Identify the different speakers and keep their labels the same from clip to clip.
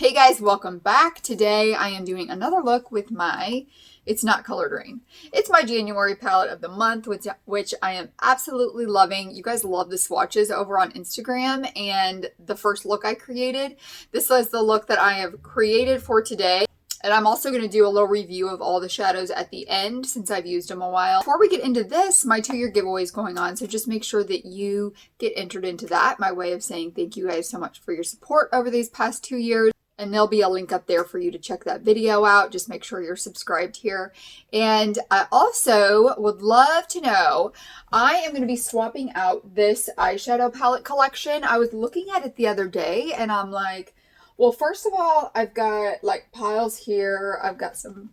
Speaker 1: Hey guys, welcome back. Today I am doing another look with my It's Not Colored Rain. It's my January palette of the month, which I am absolutely loving. You guys love the swatches over on Instagram and the first look I created. This is the look that I have created for today. And I'm also going to do a little review of all the shadows at the end since I've used them a while. Before we get into this, my 2-year giveaway is going on, so just make sure that you get entered into that. My way of saying thank you guys so much for your support over these past 2 years. And there'll be a link up there for you to check that video out. Just make sure you're subscribed here. And I also would love to know, I am going to be swapping out this eyeshadow palette collection. I was looking at it the other day and I'm like, well, first of all, I've got like piles here. I've got some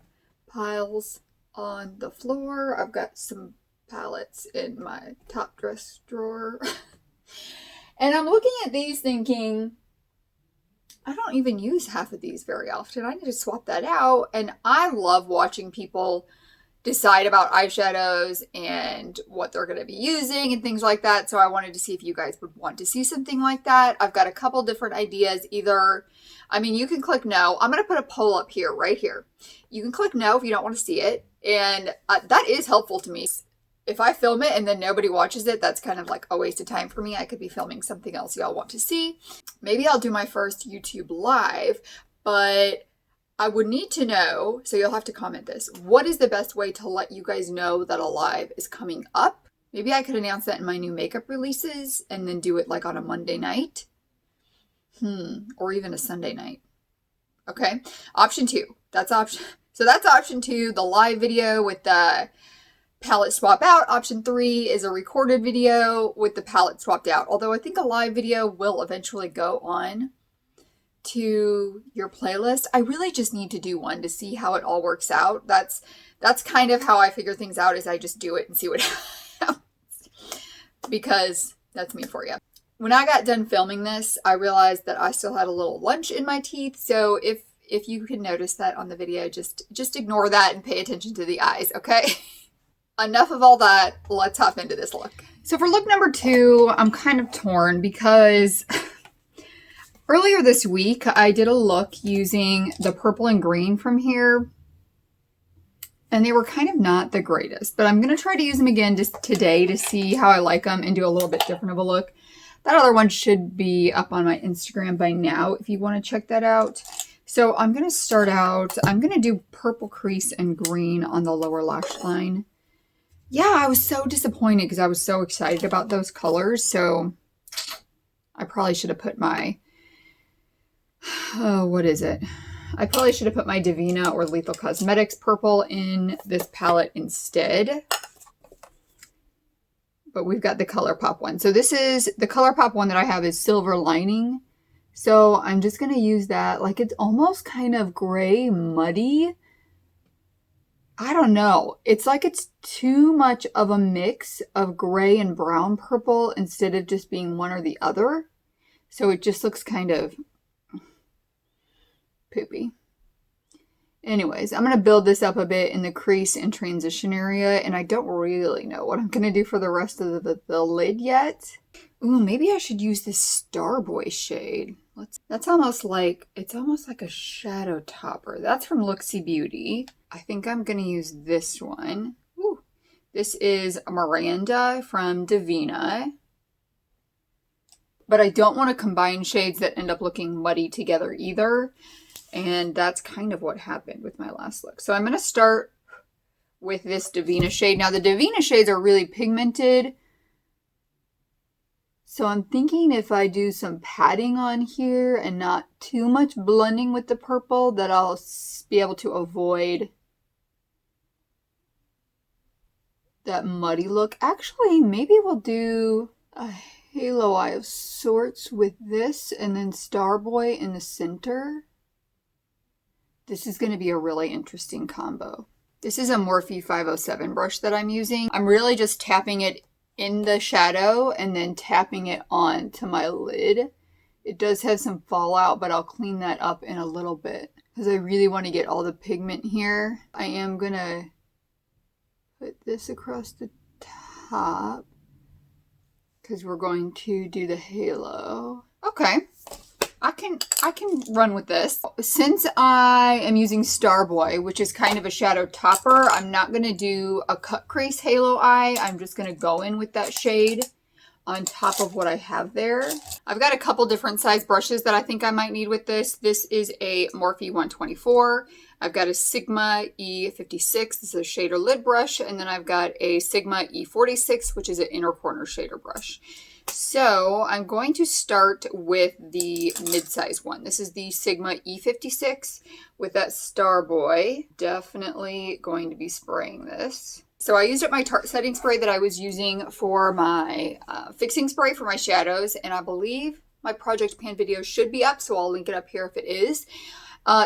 Speaker 1: piles on the floor. I've got some palettes in my top dress drawer. And I'm looking at these thinking, I don't even use half of these very often. I need to swap that out. And I love watching people decide about eyeshadows and what they're going to be using and things like that. So I wanted to see if you guys would want to see something like that. I've got a couple different ideas. Either, I mean, you can click no. I'm going to put a poll up here, right here. You can click no if you don't want to see it. And that is helpful to me. If I film it and then nobody watches it, that's kind of like a waste of time for me. I could be filming something else y'all want to see. Maybe I'll do my first YouTube live, but I would need to know, so you'll have to comment this, what is the best way to let you guys know that a live is coming up? Maybe I could announce that in my new makeup releases and then do it like on a Monday night. Or even a Sunday night. Okay, option 2. That's option 2, the live video with the palette swap out. Option 3 is a recorded video with the palette swapped out. Although I think a live video will eventually go on to your playlist. I really just need to do one to see how it all works out. That's kind of how I figure things out, is I just do it and see what happens. Because that's me for you. When I got done filming this, I realized that I still had a little lunch in my teeth. So if you can notice that on the video, just ignore that and pay attention to the eyes, okay? Enough of all that. Let's hop into this look. So for look number 2, I'm kind of torn because earlier this week, I did a look using the purple and green from here. And they were kind of not the greatest. But I'm going to try to use them again just today to see how I like them and do a little bit different of a look. That other one should be up on my Instagram by now if you want to check that out. So I'm going to start out, I'm going to do purple crease and green on the lower lash line. Yeah, I was so disappointed because I was so excited about those colors. So I probably should have put my, what is it? I probably should have put my Divina or Lethal Cosmetics purple in this palette instead. But we've got the ColourPop one. So this is, the ColourPop one that I have is Silver Lining. So I'm just going to use that. Like, it's almost kind of gray, muddy. I don't know. It's like it's too much of a mix of gray and brown purple instead of just being one or the other. So it just looks kind of poopy. Anyways, I'm going to build this up a bit in the crease and transition area. And I don't really know what I'm going to do for the rest of the lid yet. Ooh, maybe I should use this Starboy shade. That's almost like, it's almost like a shadow topper. That's from Basket.Case.Beauty. I think I'm going to use this one. Ooh, this is Miranda from Divina. But I don't want to combine shades that end up looking muddy together either. And that's kind of what happened with my last look. So I'm going to start with this Divina shade. Now the Divina shades are really pigmented. So I'm thinking if I do some padding on here and not too much blending with the purple, that I'll be able to avoid that muddy look. Actually, maybe we'll do a halo eye of sorts with this and then Starboy in the center. This is going to be a really interesting combo. This is a Morphe 507 brush that I'm using. I'm really just tapping it in the shadow and then tapping it on to my lid. It does have some fallout, but I'll clean that up in a little bit because I really want to get all the pigment here. I am going to put this across the top because we're going to do the halo. Okay, I I can run with this. Since I am using Starboy, which is kind of a shadow topper, I'm not going to do a cut crease halo eye. I'm just going to go in with that shade on top of what I have there. I've got a couple different size brushes that I think I might need with this. This is a Morphe 124. I've got a Sigma E56. This is a shader lid brush. And then I've got a Sigma E46, which is an inner corner shader brush. So I'm going to start with the mid-size one. This is the Sigma E56 with that Starboy. Definitely going to be spraying this. So I used up my Tarte setting spray that I was using for my fixing spray for my shadows, and I believe my project pan video should be up, so I'll link it up here if it is.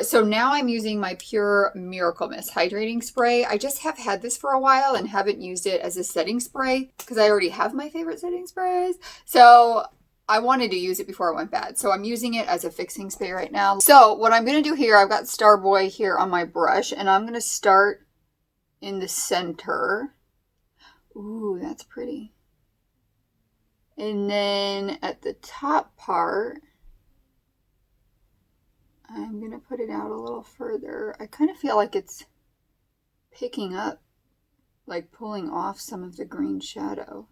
Speaker 1: So now I'm using my Pure Miracle Mist hydrating spray. I just have had this for a while and haven't used it as a setting spray because I already have my favorite setting sprays. So I wanted to use it before it went bad. So I'm using it as a fixing spray right now. So what I'm going to do here, I've got Starboy here on my brush, and I'm going to start in the center. Ooh, that's pretty. And then at the top part, I'm going to put it out a little further. I kind of feel like it's picking up, like pulling off some of the green shadow.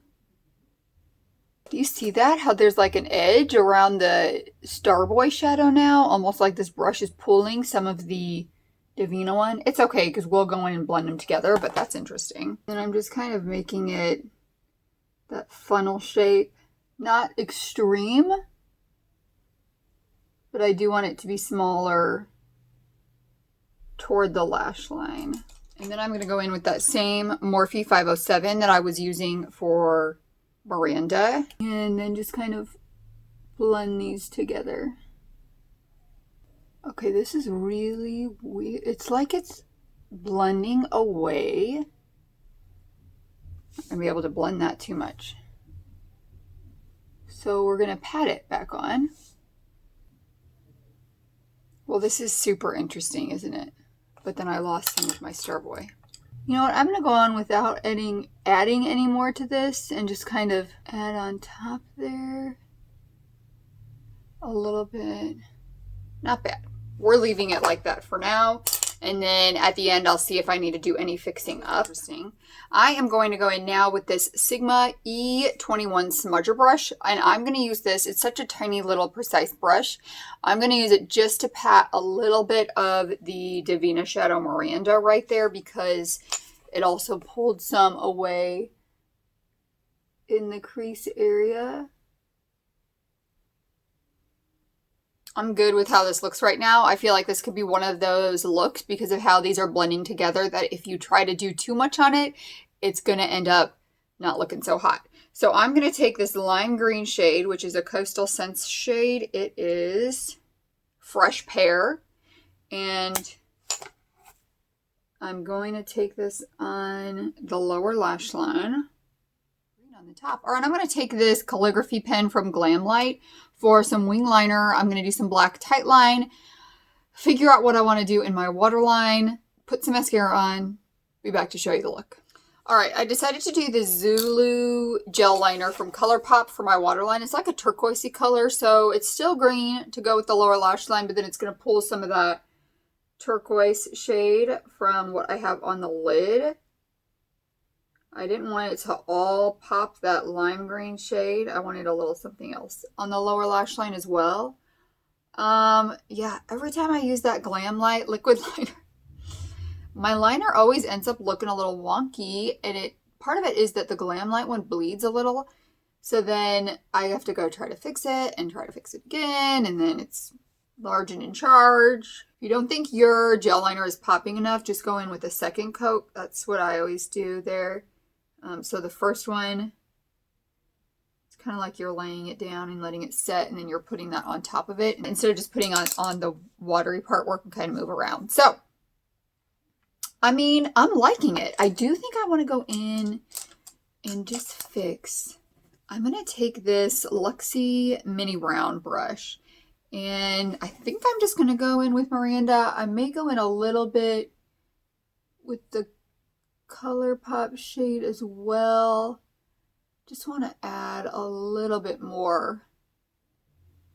Speaker 1: Do you see that? How there's like an edge around the Starboy shadow now? Almost like this brush is pulling some of the Divina one. It's okay because we'll go in and blend them together, but that's interesting. And I'm just kind of making it that funnel shape. Not extreme, but I do want it to be smaller toward the lash line. And then I'm going to go in with that same Morphe 507 that I was using for Miranda. And then just kind of blend these together. Okay, this is really weird. It's like it's blending away. I'm not going to be able to blend that too much. So we're going to pat it back on. Well, this is super interesting, isn't it? But then I lost some of my Starboy. You know what? I'm going to go on without adding any more to this and just kind of add on top there a little bit. Not bad. We're leaving it like that for now. And then at the end, I'll see if I need to do any fixing up. I am going to go in now with this Sigma E21 smudger brush. And I'm going to use this. It's such a tiny little precise brush. I'm going to use it just to pat a little bit of the Divina Shadow Miranda right there because it also pulled some away in the crease area. I'm good with how this looks right now. I feel like this could be one of those looks because of how these are blending together that if you try to do too much on it, it's going to end up not looking so hot. So I'm going to take this lime green shade, which is a Coastal Scents shade. It is Fresh Pear. And I'm going to take this on the lower lash line. On the top. All right, I'm going to take this calligraphy pen from Glamlight for some wing liner. I'm going to do some black tight line, figure out what I want to do in my waterline, put some mascara on, be back to show you the look. All right, I decided to do the Zulu gel liner from ColourPop for my waterline. It's like a turquoisey color, so it's still green to go with the lower lash line, but then it's going to pull some of that turquoise shade from what I have on the lid. I didn't want it to all pop that lime green shade. I wanted a little something else on the lower lash line as well. Yeah, every time I use that Glamlight liquid liner, my liner always ends up looking a little wonky. And part of it is that the Glamlight one bleeds a little. So then I have to go try to fix it and try to fix it again. And then it's large and in charge. If you don't think your gel liner is popping enough, just go in with a second coat. That's what I always do there. So the first one, it's kind of like you're laying it down and letting it set, and then you're putting that on top of it. And instead of just putting on the watery part where it can kind of move around. So, I mean, I'm liking it. I do think I want to go in and just fix. I'm going to take this Luxie Mini Brown brush, and I think I'm just going to go in with Miranda. I may go in a little bit with the ColourPop shade as well. Just want to add a little bit more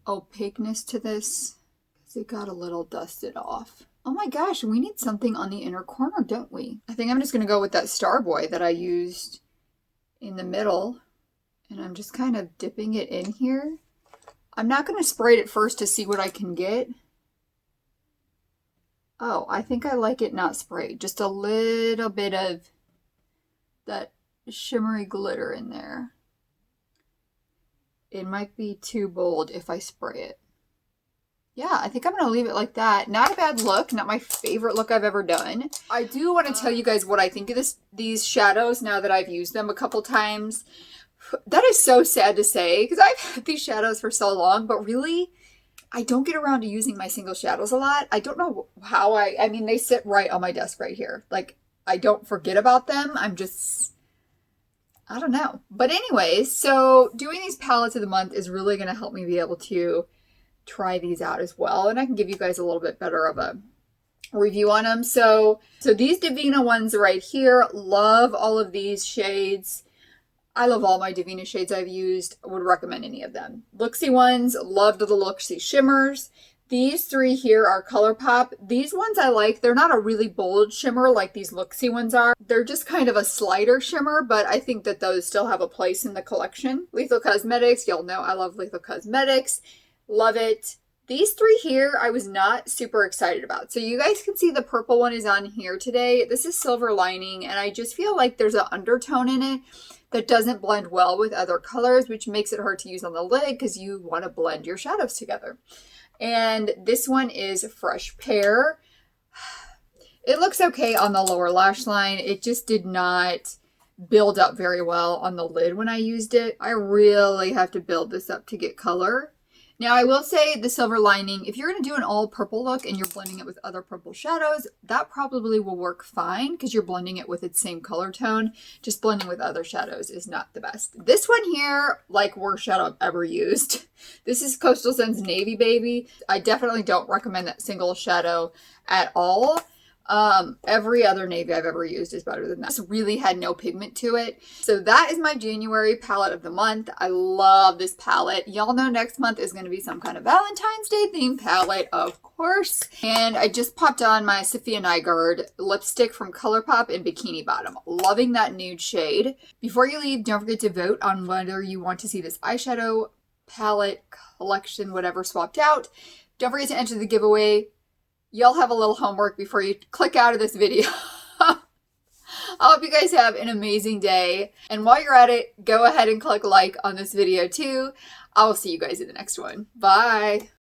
Speaker 1: opaqueness to this because it got a little dusted off. Oh my gosh, we need something on the inner corner, don't we? I think I'm just going to go with that Starboy that I used in the middle. And I'm just kind of dipping it in here. I'm not going to spray it at first to see what I can get. Oh, I think I like it not sprayed. Just a little bit of that shimmery glitter in there. It might be too bold if I spray it. Yeah, I think I'm going to leave it like that. Not a bad look. Not my favorite look I've ever done. I do want to tell you guys what I think of these shadows now that I've used them a couple times. That is so sad to say because I've had these shadows for so long, but really, I don't get around to using my single shadows a lot. I don't know how I mean, they sit right on my desk right here. Like, I don't forget about them. I don't know. But anyways, so doing these palettes of the month is really going to help me be able to try these out as well. And I can give you guys a little bit better of a review on them. So these Divina ones right here, love all of these shades. I love all my Divina shades I've used. I would recommend any of them. Looksy ones, loved the Looksy shimmers. These three here are ColourPop. These ones I like. They're not a really bold shimmer like these Looksy ones are. They're just kind of a slighter shimmer, but I think that those still have a place in the collection. Lethal Cosmetics, y'all know I love Lethal Cosmetics. Love it. These three here, I was not super excited about. So you guys can see the purple one is on here today. This is Silver Lining, and I just feel like there's an undertone in it that doesn't blend well with other colors, which makes it hard to use on the lid because you want to blend your shadows together. And this one is Fresh Pear. It looks okay on the lower lash line. It just did not build up very well on the lid when I used it. I really have to build this up to get color. Now, I will say the Silver Lining, if you're going to do an all purple look and you're blending it with other purple shadows, that probably will work fine because you're blending it with its same color tone. Just blending with other shadows is not the best. This one here, like worst shadow I've ever used. This is Coastal Scents Navy Baby. I definitely don't recommend that single shadow at all. Every other navy I've ever used is better than that. This really had no pigment to it. So that is my January palette of the month. I love this palette. Y'all know next month is going to be some kind of Valentine's Day themed palette, of course. And I just popped on my Sophia Nygaard lipstick from ColourPop in Bikini Bottom. Loving that nude shade. Before you leave, don't forget to vote on whether you want to see this eyeshadow palette collection, whatever, swapped out. Don't forget to enter the giveaway. Y'all have a little homework before you click out of this video. I hope you guys have an amazing day. And while you're at it, go ahead and click like on this video too. I will see you guys in the next one. Bye.